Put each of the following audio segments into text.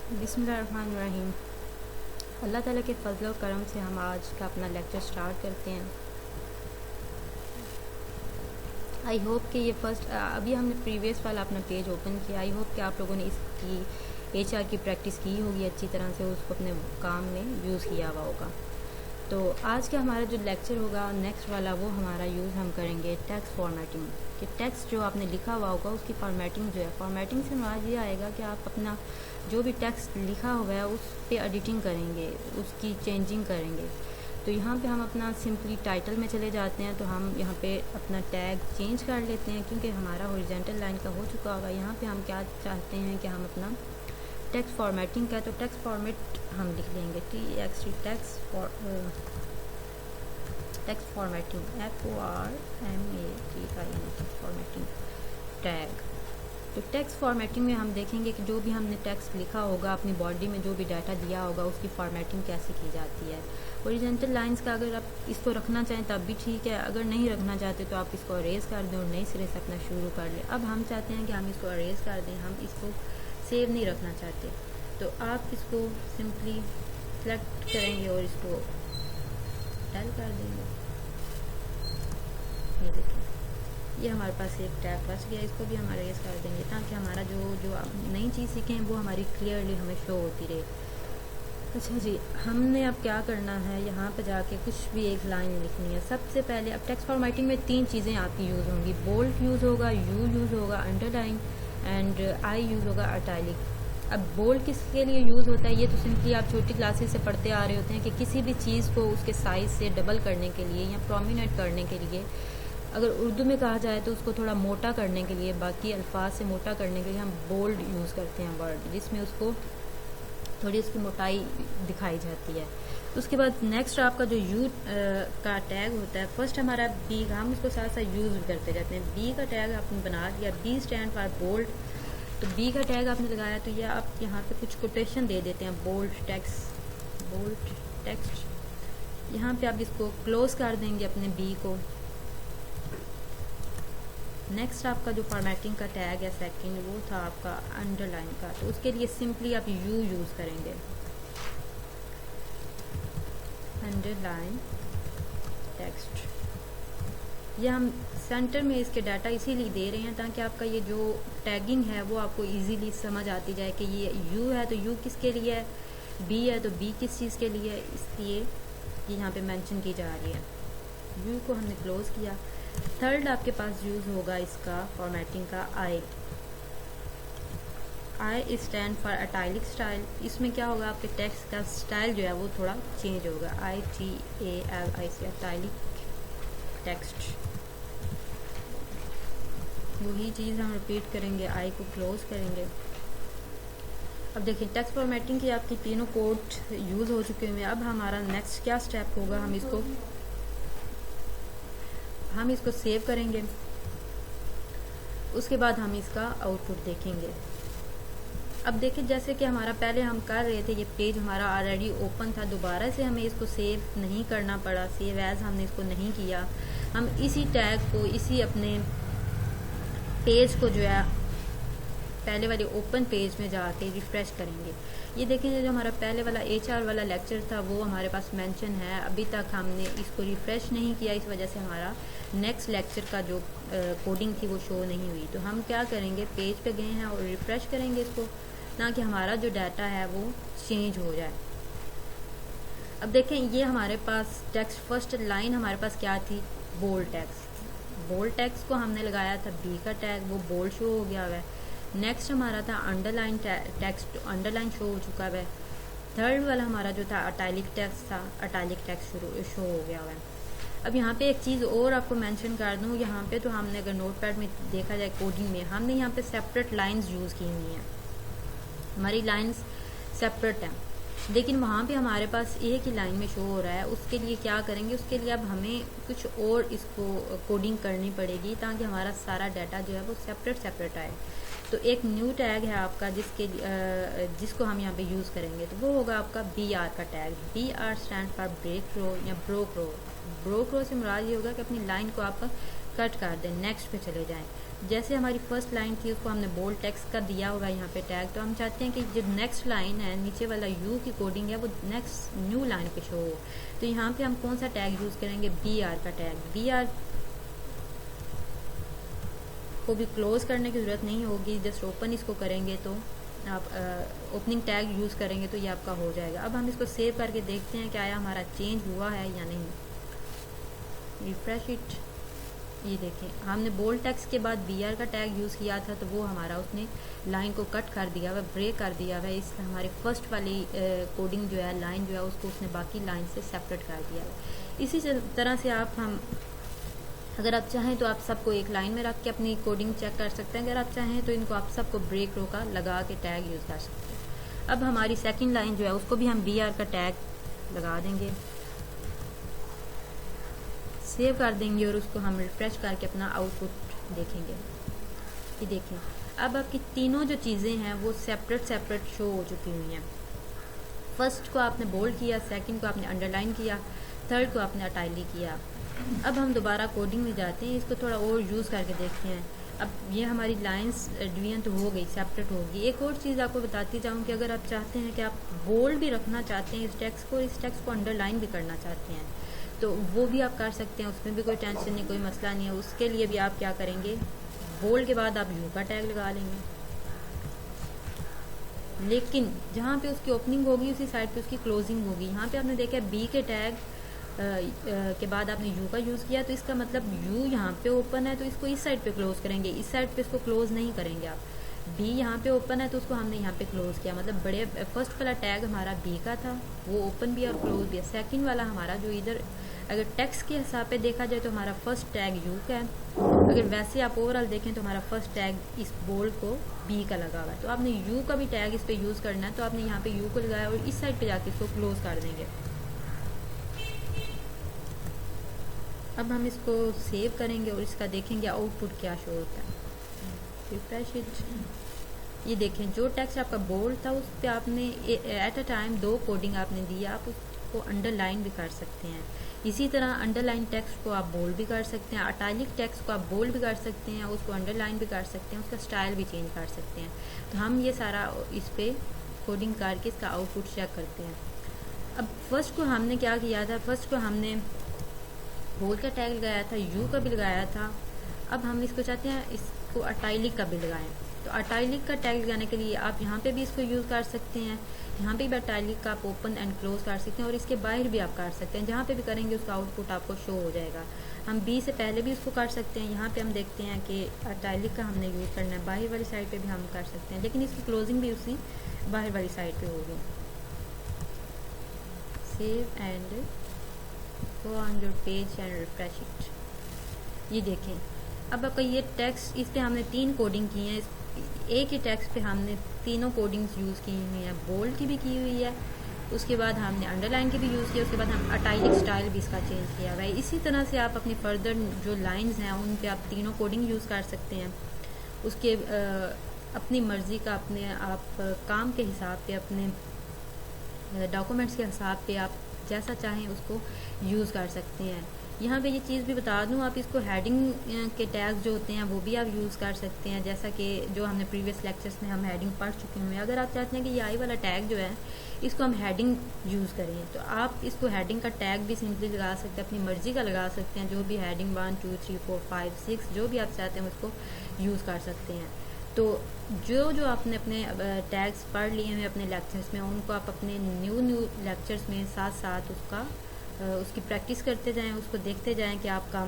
बिस्मिल्लाहिर्रहमानिर्रहीम। अल्लाह ताला के फजल और करम से हम आज का अपना लेक्चर स्टार्ट करते हैं। आई होप कि ये अभी हमने प्रीवियस वाला अपना पेज ओपन किया। आई होप कि आप लोगों ने इसकी HR की प्रैक्टिस की होगी अच्छी तरह से, उसको अपने काम में यूज़ किया हुआ होगा। तो आज का हमारा जो लेक्चर होगा नेक्स्ट वाला, वो हमारा यूज़ हम करेंगे टेक्स्ट फॉर्मेटिंग। कि टेक्स्ट जो आपने लिखा हुआ होगा उसकी फॉर्मेटिंग जो है, फॉर्मेटिंग से मुराद ये आएगा कि आप अपना जो भी टेक्स्ट लिखा हुआ है उस पर एडिटिंग करेंगे, उसकी चेंजिंग करेंगे। तो यहाँ पे हम अपना सिंपली टाइटल में चले जाते हैं। तो हम यहाँ पे अपना टैग चेंज कर लेते हैं क्योंकि हमारा हॉरिजॉन्टल लाइन का हो चुका होगा। यहाँ पे हम क्या चाहते हैं कि हम अपना टेक्स्ट फॉर्मेटिंग का, तो टेक्स्ट फॉर्मेट हम लिख लेंगे TXT text formatting formatting tag. तो टेक्स्ट फॉर्मेटिंग में हम देखेंगे कि जो भी हमने टेक्स्ट लिखा होगा, अपनी बॉडी में जो भी डाटा दिया होगा, उसकी फॉर्मेटिंग कैसे की जाती है। हॉरिजॉन्टल लाइंस का अगर आप इसको रखना चाहें तब भी ठीक है, अगर नहीं रखना चाहते तो आप इसको अरेज कर दें और नए सिरे से अपना शुरू कर लें। अब हम चाहते हैं कि हम इसको अरेज कर दें, हम इसको सेव नहीं रखना चाहते। तो आप इसको सिंपली सेलेक्ट करेंगे और इसको डल कर देंगे। ये देखिए, ये हमारे पास एक टैग बच गया, इसको भी हम अरेज कर देंगे ताकि हमारा जो आप नई चीज़ सीखें वो हमारी क्लियरली हमें शो होती रहे। अच्छा जी, हमने अब क्या करना है, यहाँ पे जाके कुछ भी एक लाइन लिखनी है। सबसे पहले अब टेक्स्ट फॉर्मेटिंग में 3 चीज़ें आपकी यूज़ होंगी। बोल्ड यूज़ होगा, यू यूज़ होगा, अंडरलाइन एंड आई यूज़ होगा, अटैलिक। अब बोल्ड किसके लिए यूज़ होता है, ये तो सिंपली आप छोटी क्लासेस से पढ़ते आ रहे होते हैं कि किसी भी चीज़ को उसके साइज़ से डबल करने के लिए या प्रोमिनेंट करने के लिए, अगर उर्दू में कहा जाए तो उसको थोड़ा मोटा करने के लिए, बाकी अल्फाज से मोटा करने के लिए हम बोल्ड यूज़ करते हैं वर्ड, जिसमें उसको थोड़ी उसकी मोटाई दिखाई जाती है। उसके बाद नेक्स्ट आपका जो यू का टैग होता है, फर्स्ट हमारा बी, हम उसको साथ साथ यूज़ भी करते जाते हैं। बी का टैग आपने बना दिया, बी स्टैंड फॉर बोल्ड। तो बी का टैग आपने लगाया तो यह आप यहाँ पे कुछ कोटेशन दे देते हैं, बोल्ड टेक्स्ट। यहाँ पे आप इसको क्लोज कर देंगे अपने बी को। नेक्स्ट आपका जो फॉर्मेटिंग का टैग है सेकंड, वो था आपका अंडरलाइन का। तो उसके लिए सिंपली आप यू यूज़ करेंगे, अंडरलाइन टेक्स्ट। ये हम सेंटर में इसके डाटा इसीलिए दे रहे हैं ताकि आपका ये जो टैगिंग है वो आपको इजीली समझ आती जाए कि ये यू है तो यू किसके लिए है, बी है तो बी किस चीज़ के लिए है, इसलिए ये यहाँ पे मेंशन की जा रही है। यू को हमने क्लोज किया। थर्ड आपके पास यूज़ होगा इसका फॉर्मेटिंग का I stand for italic style. इसमें क्या होगा, आपके टेक्स्ट का स्टाइल जो है वो थोड़ा चेंज होगा। ITALI से अटैलिक टेक्स्ट। वही चीज़ हम रिपीट करेंगे, आई को क्लोज करेंगे। अब देखिए, टेक्स्ट फॉर्मेटिंग की आपकी तीनों कोड यूज़ हो चुके हैं। अब हमारा नेक्स्ट क्या स्टेप होगा, हम इसको सेव करेंगे। उसके बाद हम इसका आउटपुट देखेंगे। अब देखिए, जैसे कि हमारा पहले हम कर रहे थे, ये पेज हमारा ऑलरेडी ओपन था, दोबारा से हमें इसको सेव नहीं करना पड़ा, सेव एज हमने इसको नहीं किया। हम इसी टैग को, इसी अपने पेज को जो है पहले वाले ओपन पेज में जाके रिफ़्रेश करेंगे। ये देखेंगे जो हमारा पहले वाला HR वाला लेक्चर था वो हमारे पास मेंशन है। अभी तक हमने इसको रिफ़्रेश नहीं किया, इस वजह से हमारा नेक्स्ट लेक्चर का जो कोडिंग थी वो शो नहीं हुई। तो हम क्या करेंगे, पेज पे गए हैं और रिफ़्रेश करेंगे इसको, ताकि हमारा जो डाटा है वो चेंज हो जाए। अब देखें, ये हमारे पास टेक्स्ट फर्स्ट लाइन हमारे पास क्या थी, बोल्ड टेक्स्ट को हमने लगाया था बी का टैग, वो बोल्ड शो हो गया है। नेक्स्ट हमारा था अंडरलाइन टेक्स्ट, अंडरलाइन शो हो चुका है। थर्ड वाला हमारा जो था अटैलिक टेक्स्ट था, अटैलिक टेक्स्ट शो हो गया है। अब यहाँ पे एक चीज़ और आपको मेंशन कर दूँ, यहाँ पे तो हमने अगर नोटपैड में देखा जाए कोडिंग में, हमने यहाँ पे सेपरेट लाइंस यूज़ की हुई हैं। हमारी लाइंस सेपरेट हैं, लेकिन वहाँ पे हमारे पास एक ही लाइन में शो हो रहा है। उसके लिए क्या करेंगे, उसके लिए अब हमें कुछ और इसको कोडिंग करनी पड़ेगी ताकि हमारा सारा डाटा जो है वो सेपरेट आए। तो एक न्यू टैग है आपका जिसको हम यहाँ पे यूज़ करेंगे, तो वो होगा आपका BR का tag. BR stand for break row या ब्रोक रो से मुराद ये होगा कि अपनी लाइन को आप कट कर दें, नेक्स्ट पे चले जाएं। जैसे हमारी फर्स्ट लाइन थी उसको हमने बोल्ड टेक्स्ट का दिया होगा यहाँ पे टैग, तो हम चाहते हैं कि जो नेक्स्ट लाइन है नीचे वाला यू की कोडिंग है वो नेक्स्ट न्यू लाइन पे शो हो। तो यहाँ पे हम कौन सा टैग यूज़ करेंगे, BR का टैग। BR को भी क्लोज करने की ज़रूरत नहीं होगी, जस्ट ओपन इसको करेंगे तो आप ओपनिंग टैग यूज़ करेंगे तो ये आपका हो जाएगा। अब हम इसको सेव करके देखते हैं कि आया हमारा चेंज हुआ है या नहीं। रिफ्रेश इट, ये देखें हमने बोल्ड टेक्स्ट के बाद BR का टैग यूज़ किया था तो वो हमारा उसने लाइन को कट कर दिया हुआ, ब्रेक कर दिया हुआ, इस हमारे फर्स्ट वाली कोडिंग जो है लाइन जो है उसको उसने बाकी लाइन से सेपरेट कर दिया है। इसी तरह से हम अगर आप चाहें तो आप सबको एक लाइन में रख के अपनी कोडिंग चेक कर सकते हैं, अगर आप चाहें तो इनको आप सबको ब्रेक रोका लगा के टैग यूज़ कर सकते हैं। अब हमारी सेकंड लाइन जो है उसको भी हम BR का टैग लगा देंगे, सेव कर देंगे और उसको हम रिफ्रेश करके अपना आउटपुट देखेंगे। ये देखें अब आपकी तीनों जो चीज़ें हैं वो सेपरेट शो हो चुकी हुई हैं। फर्स्ट को आपने बोल्ड किया, सेकंड को आपने अंडरलाइन किया, थर्ड को आपने इटैलिक किया। अब हम दोबारा कोडिंग में जाते हैं, इसको थोड़ा और यूज़ करके देखते हैं। अब ये हमारी लाइंस डिवीजन तो हो गई, सेपरेट होगी। एक और चीज़ आपको बताती जाऊँ कि अगर आप चाहते हैं कि आप बोल्ड भी रखना चाहते हैं इस टेक्स्ट को, इस टेक्स्ट को अंडरलाइन भी करना चाहते हैं तो वो भी आप कर सकते हैं, उसमें भी कोई टेंशन नहीं, कोई मसला नहीं है। उसके लिए भी आप क्या करेंगे, बोल्ड के बाद आप यू का टैग लगा लेंगे, लेकिन जहाँ पे उसकी ओपनिंग होगी उसी साइड पे उसकी क्लोजिंग होगी। यहाँ पे आपने देखा बी के टैग के बाद आपने यू का यूज़ किया तो इसका मतलब यू यहाँ पे ओपन है तो इसको इस साइड पे क्लोज करेंगे, इस साइड पे इसको क्लोज नहीं करेंगे आप। बी यहाँ पे ओपन है तो उसको हमने यहाँ पे क्लोज किया, मतलब बड़े फर्स्ट वाला टैग हमारा बी का था वो ओपन भी और क्लोज भी है। सेकंड वाला हमारा जो इधर अगर टेक्स्ट के हिसाब पे देखा जाए तो हमारा फर्स्ट टैग यू का है, अगर वैसे आप ओवरऑल देखें तो हमारा फर्स्ट टैग इस बोल्ड को बी का लगा हुआ है। तो आपने यू का भी टैग इस पर यूज़ करना है तो आपने यहाँ पे यू को लगाया और इस साइड पे जाके इसको क्लोज कर देंगे। अब हम इसको सेव करेंगे और इसका देखेंगे आउटपुट क्या शो होता है। रिफ्रेश इट, ये देखें जो टेक्स्ट आपका बोल्ड था उस पर आपने एट अ टाइम 2 कोडिंग आपने दिया, आप उसको अंडरलाइन भी कर सकते हैं। इसी तरह अंडरलाइन टेक्स्ट को आप बोल्ड भी कर सकते हैं, इटैलिक टेक्स्ट को आप बोल्ड भी कर सकते हैं, उसको अंडरलाइन भी कर सकते हैं, उसका स्टाइल भी चेंज कर सकते हैं। तो हम ये सारा इस पर कोडिंग करके इसका आउटपुट चेक करते हैं। अब फर्स्ट को हमने क्या किया था, फर्स्ट को हमने बोल्ड का टैग लगाया था, यू का भी लगाया था। अब हम इसको चाहते हैं इसको इटैलिक का भी लगाएं, तो इटैलिक का टैग लगाने के लिए आप यहाँ पे भी इसको यूज़ कर सकते हैं, यहाँ पे भी इटैलिक का आप ओपन एंड क्लोज कर सकते हैं और इसके बाहर भी आप कर सकते हैं। जहाँ पे भी करेंगे उसका आउटपुट आपको शो हो जाएगा। हम बी से पहले भी इसको कर सकते हैं, यहाँ पे हम देखते हैं कि इटैलिक का हमने यूज़ करना है, बाहर वाली साइड पे भी हम कर सकते हैं, लेकिन इसकी क्लोजिंग भी उसी बाहर वाली साइड पे होगी। Save and go on your page and refresh it. ये देखें अब आपका ये टेक्स्ट, इस पर हमने 3 कोडिंग की हैं, एक ही टेक्स्ट पे हमने तीनों कोडिंग्स यूज़ की हुई हैं, बोल्ड की भी की हुई है, उसके बाद हमने अंडरलाइन की भी यूज़ किया, उसके बाद हम इटैलिक स्टाइल भी इसका चेंज किया हुआ है। इसी तरह से आप अपनी फर्दर जो लाइंस हैं उन पे आप तीनों कोडिंग यूज़ कर सकते हैं। उसके अपनी मर्ज़ी का, अपने आप काम के हिसाब पे, अपने डॉक्यूमेंट्स के हिसाब पे आप जैसा चाहें उसको यूज़ कर सकते हैं। यहाँ पे ये चीज़ भी बता दूँ, आप इसको हेडिंग के टैग्स जो होते हैं वो भी आप यूज़ कर सकते हैं, जैसा कि जो हमने प्रीवियस लेक्चर्स में हम हेडिंग पढ़ चुके हैं। अगर आप चाहते हैं कि ये आई वाला टैग जो है इसको हम हेडिंग यूज़ करें तो आप इसको हेडिंग का टैग भी सिंपली लगा सकते हैं, अपनी मर्ज़ी का लगा सकते हैं, जो भी हेडिंग 1 2 3 4 5 6 जो भी आप चाहते हैं उसको यूज़ कर सकते हैं। तो जो आपने अपने टैग्स पढ़ लिए हैं अपने लेक्चर्स में उनको आप अपने न्यू लेक्चर्स में साथ साथ उसकी प्रैक्टिस करते जाएं, उसको देखते जाएं कि आपका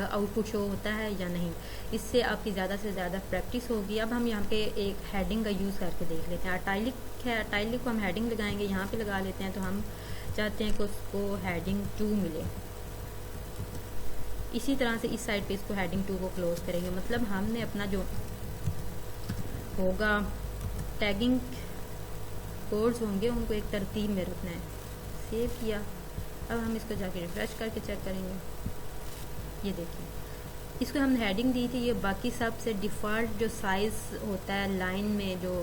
आउटपुट शो होता है या नहीं। इससे आपकी ज़्यादा से ज़्यादा प्रैक्टिस होगी। अब हम यहाँ पे एक हेडिंग का यूज़ करके देख लेते हैं। इटैलिक है, इटैलिक को हम हेडिंग लगाएंगे, यहाँ पे लगा लेते हैं, तो हम चाहते हैं कि उसको हेडिंग 2 मिले। इसी तरह से इस साइड पे इसको हेडिंग 2 को क्लोज करेंगे, मतलब हमने अपना जो होगा टैगिंग कोड्स होंगे उनको एक तरतीब में रखना है। सेव किया, अब हम इसको जाके रिफ्रेश करके चेक करेंगे। ये देखिए इसको हमने हेडिंग दी थी, ये बाकी सब से डिफ़ॉल्ट जो साइज़ होता है लाइन में जो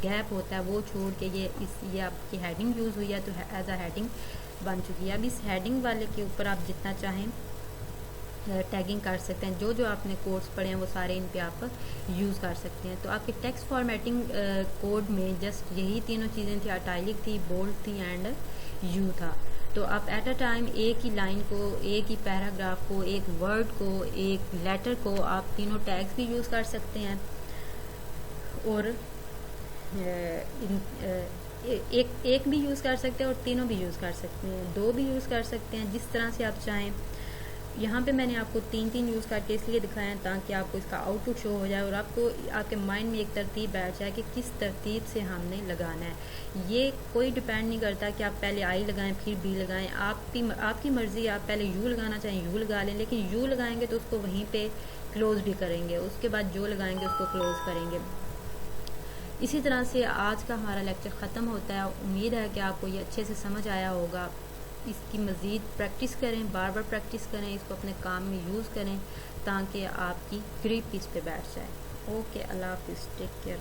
गैप होता है वो छोड़ के ये आपकी हेडिंग यूज़ हुई है तो एज अ हेडिंग बन चुकी है। अब इस हेडिंग वाले के ऊपर आप जितना चाहें टैगिंग कर सकते हैं। जो जो आपने कोड्स पढ़े हैं वो सारे इन पे आप यूज़ कर सकते हैं। तो आपके टेक्स्ट फॉर्मेटिंग कोड में जस्ट यही तीनों चीज़ें थी, इटैलिक थी, बोल्ड थी एंड यू था। तो आप एट अ टाइम एक ही लाइन को, एक ही पैराग्राफ को, एक वर्ड को, एक लेटर को आप तीनों टैग्स भी यूज़ कर सकते हैं और एक भी यूज़ कर सकते हैं और तीनों भी यूज़ कर सकते हैं, दो भी यूज़ कर सकते हैं, जिस तरह से आप चाहें। यहाँ पे मैंने आपको तीन यूज़ करके इसलिए दिखाया है ताकि आपको इसका आउटपुट शो हो जाए और आपको आपके माइंड में एक तरतीब बैठ जाए कि किस तरतीब से हमने लगाना है। ये कोई डिपेंड नहीं करता कि आप पहले आई लगाएं फिर बी लगाएं, आपकी मर्ज़ी। आप पहले यू लगाना चाहें यू लगा लें, लेकिन यू लगाएंगे तो उसको वहीं पर क्लोज़ भी करेंगे, उसके बाद जो लगाएंगे उसको क्लोज़ करेंगे। इसी तरह से आज का हमारा लेक्चर ख़त्म होता है। उम्मीद है कि आपको ये अच्छे से समझ आया होगा। इसकी मज़ीद प्रैक्टिस करें, बार बार प्रैक्टिस करें, इसको अपने काम में यूज़ करें ताकि आपकी ग्रिप इस पे बैठ जाए। ओके, अल्लाह हाफिज़, टेक केयर।